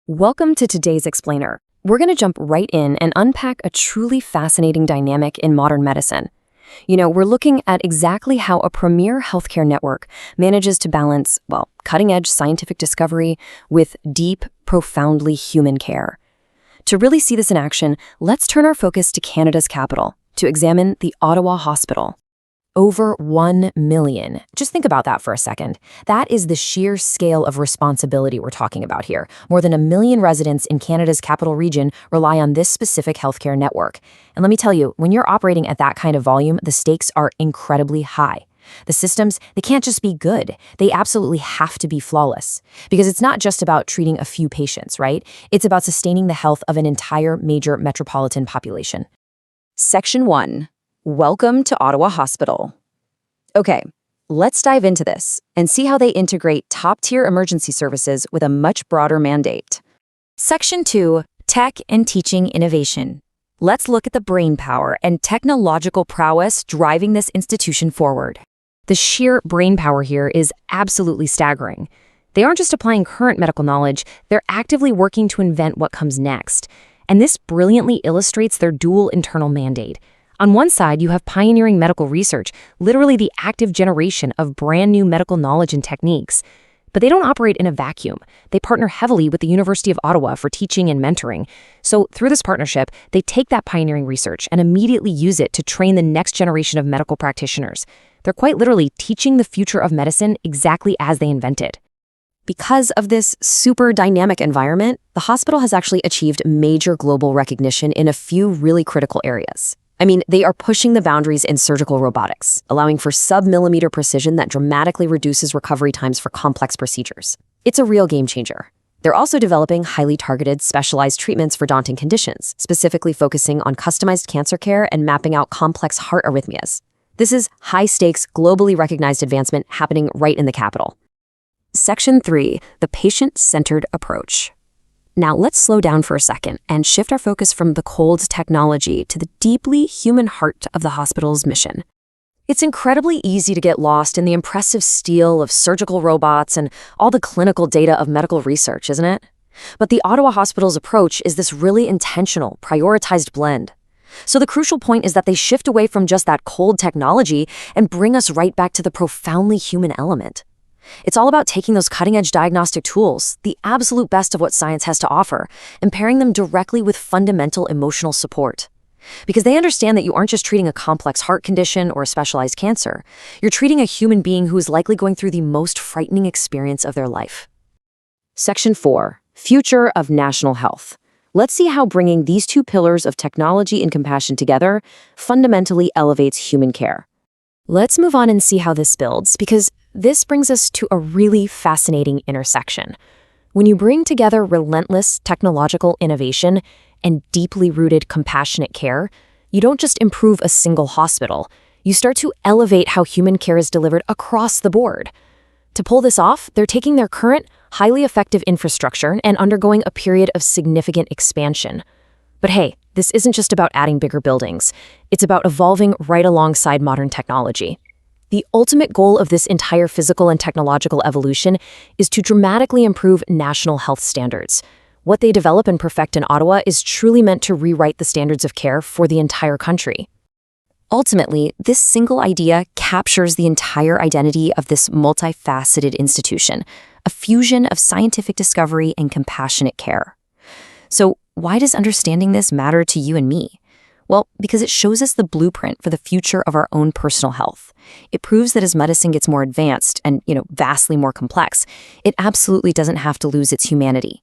Welcome to today's Explainer. We're going to jump right in and unpack a truly fascinating dynamic in modern medicine. We're looking at exactly how a premier healthcare network manages to balance, cutting-edge scientific discovery with deep, profoundly human care. To really see this in action, let's turn our focus to Canada's capital to examine the Ottawa Hospital. Over 1 million. Just think about that for a second. That is the sheer scale of responsibility we're talking about here. More than 1 million residents in Canada's capital region rely on this specific healthcare network. And let me tell you, when you're operating at that kind of volume, the stakes are incredibly high. The systems, they can't just be good. They absolutely have to be flawless. Because it's not just about treating a few patients, right? It's about sustaining the health of an entire major metropolitan population. Section 1. Welcome to Ottawa Hospital. Okay, let's dive into this and see how they integrate top-tier emergency services with a much broader mandate. Section 2, Tech and Teaching Innovation. Let's look at the brainpower and technological prowess driving this institution forward. The sheer brainpower here is absolutely staggering. They aren't just applying current medical knowledge, they're actively working to invent what comes next. And this brilliantly illustrates their dual internal mandate. On one side, you have pioneering medical research, literally the active generation of brand new medical knowledge and techniques. But they don't operate in a vacuum. They partner heavily with the University of Ottawa for teaching and mentoring. So through this partnership, they take that pioneering research and immediately use it to train the next generation of medical practitioners. They're quite literally teaching the future of medicine exactly as they invented. Because of this super dynamic environment, the hospital has actually achieved major global recognition in a few really critical areas. They are pushing the boundaries in surgical robotics, allowing for sub-millimeter precision that dramatically reduces recovery times for complex procedures. It's a real game changer. They're also developing highly targeted, specialized treatments for daunting conditions, specifically focusing on customized cancer care and mapping out complex heart arrhythmias. This is high-stakes, globally recognized advancement happening right in the capital. Section 3, the patient-centered approach. Now let's slow down for a second and shift our focus from the cold technology to the deeply human heart of the hospital's mission. It's incredibly easy to get lost in the impressive steel of surgical robots and all the clinical data of medical research, isn't it? But the Ottawa Hospital's approach is this really intentional, prioritized blend. So the crucial point is that they shift away from just that cold technology and bring us right back to the profoundly human element. It's all about taking those cutting-edge diagnostic tools, the absolute best of what science has to offer, and pairing them directly with fundamental emotional support. Because they understand that you aren't just treating a complex heart condition or a specialized cancer. You're treating a human being who is likely going through the most frightening experience of their life. Section 4. Future of National Health. Let's see how bringing these two pillars of technology and compassion together fundamentally elevates human care. Let's move on and see how this builds, because this brings us to a really fascinating intersection. When you bring together relentless technological innovation and deeply rooted compassionate care, you don't just improve a single hospital, you start to elevate how human care is delivered across the board. To pull this off, they're taking their current, highly effective infrastructure and undergoing a period of significant expansion. But hey, this isn't just about adding bigger buildings. It's about evolving right alongside modern technology. The ultimate goal of this entire physical and technological evolution is to dramatically improve national health standards. What they develop and perfect in Ottawa is truly meant to rewrite the standards of care for the entire country. Ultimately, this single idea captures the entire identity of this multifaceted institution, a fusion of scientific discovery and compassionate care. So, why does understanding this matter to you and me? Well, because it shows us the blueprint for the future of our own personal health. It proves that as medicine gets more advanced and, vastly more complex, it absolutely doesn't have to lose its humanity.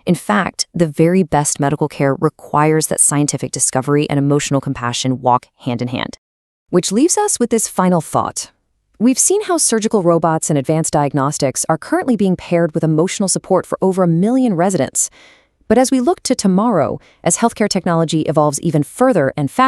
In fact, the very best medical care requires that scientific discovery and emotional compassion walk hand in hand. Which leaves us with this final thought. We've seen how surgical robots and advanced diagnostics are currently being paired with emotional support for over 1 million residents. But as we look to tomorrow, as healthcare technology evolves even further and faster,